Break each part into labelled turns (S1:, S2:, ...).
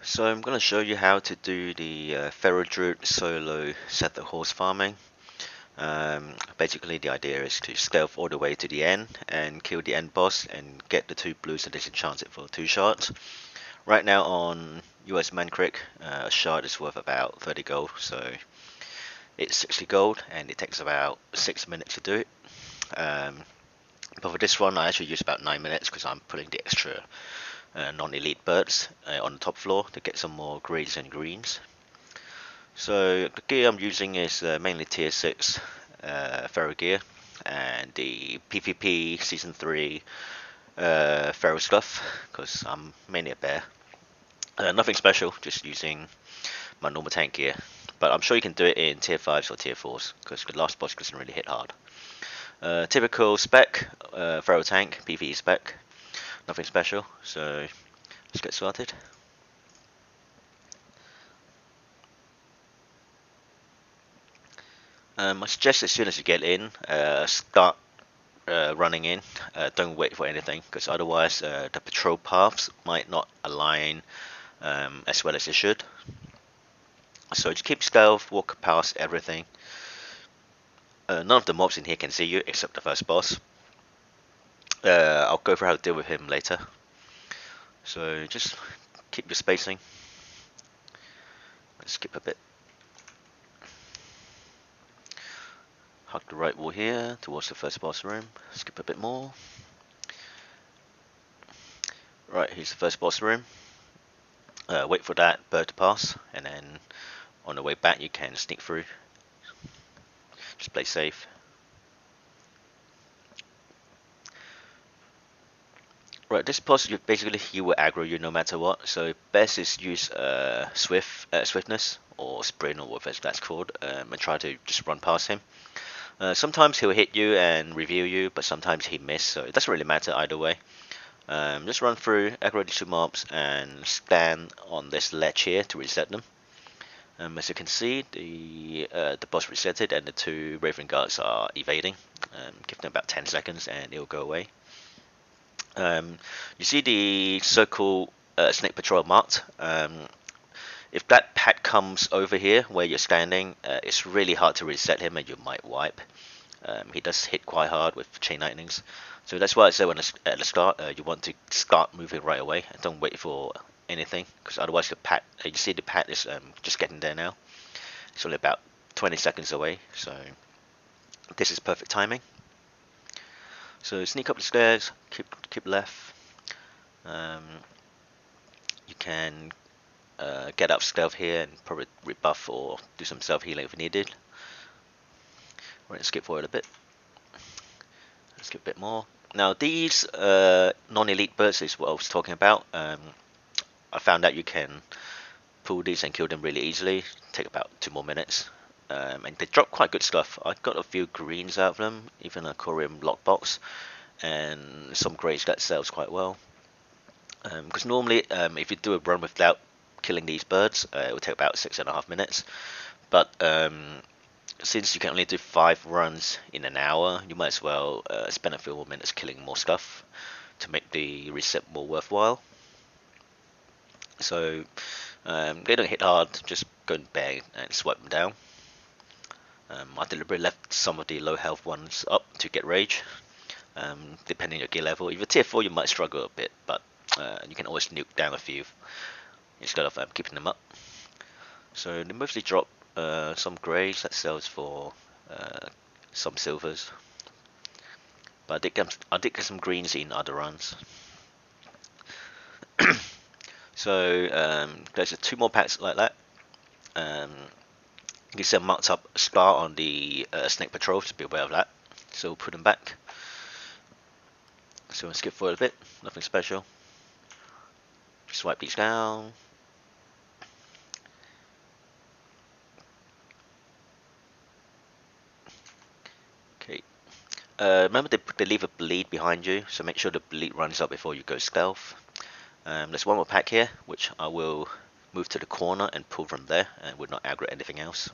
S1: So I'm going to show you how to do the Feral Druid solo Sethekk horse farming. Basically the idea is to stealth all the way to the end and kill the end boss and get the 2 blues and disenchant it for 2 shards. Right now on US Mancrick, a shard is worth about 30 gold, so it's 60 gold and it takes about 6 minutes to do it. But for this one I actually use about 9 minutes because I'm putting the extra non-elite birds on the top floor to get some more greys and greens. So the gear I'm using is mainly tier 6 Feral gear and the PvP Season 3 Feral stuff because I'm mainly a bear. Nothing special, just using my normal tank gear. But I'm sure you can do it in tier 5s or tier 4s because the last boss doesn't really hit hard. Typical spec, Feral tank, PvE spec, nothing special, so let's get started. I suggest as soon as you get in, start running in. Don't wait for anything, because otherwise the patrol paths might not align as well as they should. So just keep stealth, walk past everything. None of the mobs in here can see you except the first boss. I'll go through how to deal with him later. So just keep your spacing. Let's skip a bit. Hug the right wall here towards the first boss room. Skip a bit more. Right, here's the first boss room. Wait for that bird to pass, and then on the way back you can sneak through. Just play safe. Right, this boss basically he will aggro you no matter what. So best is use swiftness or sprint or whatever that's called, and try to just run past him. Sometimes he'll hit you and reveal you, but sometimes he miss, so it doesn't really matter either way. Just run through, aggro the 2 mobs, and stand on this ledge here to reset them. As you can see, the boss resetted and the 2 Raven Guards are evading. Give them about 10 seconds and it'll go away. You see the circle snake patrol marked. If that pet comes over here where you're standing, it's really hard to reset him and you might wipe. He does hit quite hard with chain lightnings, so that's why I say at the start you want to start moving right away and don't wait for anything, because otherwise the pet, you see the pet is just getting there now. It's only about 20 seconds away, so this is perfect timing. So sneak up the stairs, keep left. You can get up stealth here and probably rebuff or do some self healing if needed. We're going to skip forward a bit. Let's skip a bit more. Now these non-elite birds is what I was talking about. I found out you can pull these and kill them really easily. Take about 2 more minutes. And they drop quite good stuff. I got a few greens out of them, even a Corium lockbox, and some greys that sells quite well. Because normally, if you do a run without killing these birds, it will take about 6.5 minutes. But since you can only do 5 runs in an hour, you might as well spend a few more minutes killing more stuff to make the reset more worthwhile. So they don't hit hard, just go and bang and swipe them down. I deliberately left some of the low health ones up to get rage. Depending on your gear level, if you're tier 4 you might struggle a bit, but you can always nuke down a few instead of keeping them up. So they mostly drop some greys that sells for some silvers, but I did get some greens in other runs. So there's 2 more packs like that. You can see a marked up star on the snake patrol, just be aware of that. So we'll put them back. So we'll skip forward a bit, nothing special. Just swipe these down. Okay. Remember they leave a bleed behind you, so make sure the bleed runs up before you go stealth. There's 1 more pack here, which I will move to the corner and pull from there, and would not aggro anything else.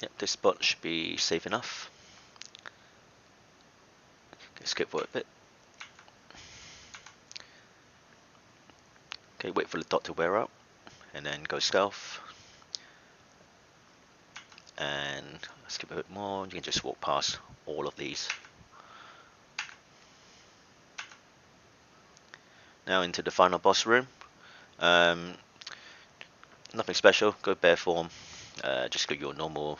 S1: Yep, this spot should be safe enough. Okay, skip for a bit. Okay, wait for the dot to wear up, and then go stealth. And skip a bit more. You can just walk past all of these. Now into the final boss room. Um, Nothing special. Go bare form. Just go your normal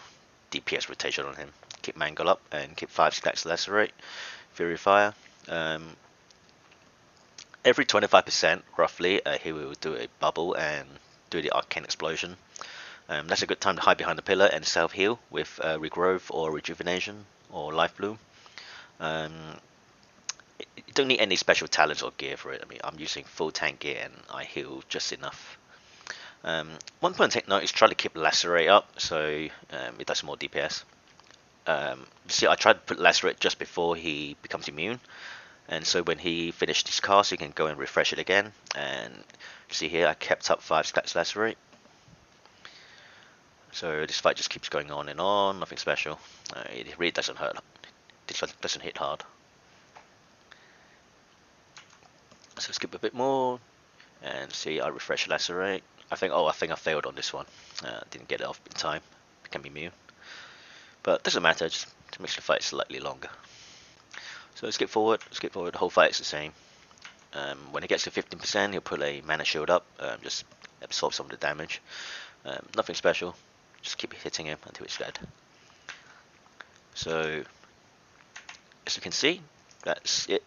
S1: DPS rotation on him. Keep Mangle up and keep 5 stacks Lacerate. Fury Fire. Um, every 25% roughly, he will do a bubble and do the Arcane Explosion. That's a good time to hide behind the pillar and self heal with Regrowth or Rejuvenation or Life Bloom. Um, you don't need any special talents or gear for it. I mean, I'm using full tank gear and I heal just enough. One point to take note is try to keep Lacerate up so it does more DPS. See, I tried to put Lacerate just before he becomes immune, and so when he finished his cast, you can go and refresh it again. And see here, I kept up 5 stacks Lacerate. So this fight just keeps going on and on, nothing special. It really doesn't hurt. This doesn't hit hard. So skip a bit more, and see, I refresh Lacerate. I think I failed on this one. Didn't get it off in time. Became immune. But doesn't matter, just makes the fight slightly longer. So skip forward, the whole fight is the same. When it gets to 15%, he'll put a mana shield up, just absorb some of the damage. Nothing special, just keep hitting him until he's dead. So, as you can see, that's it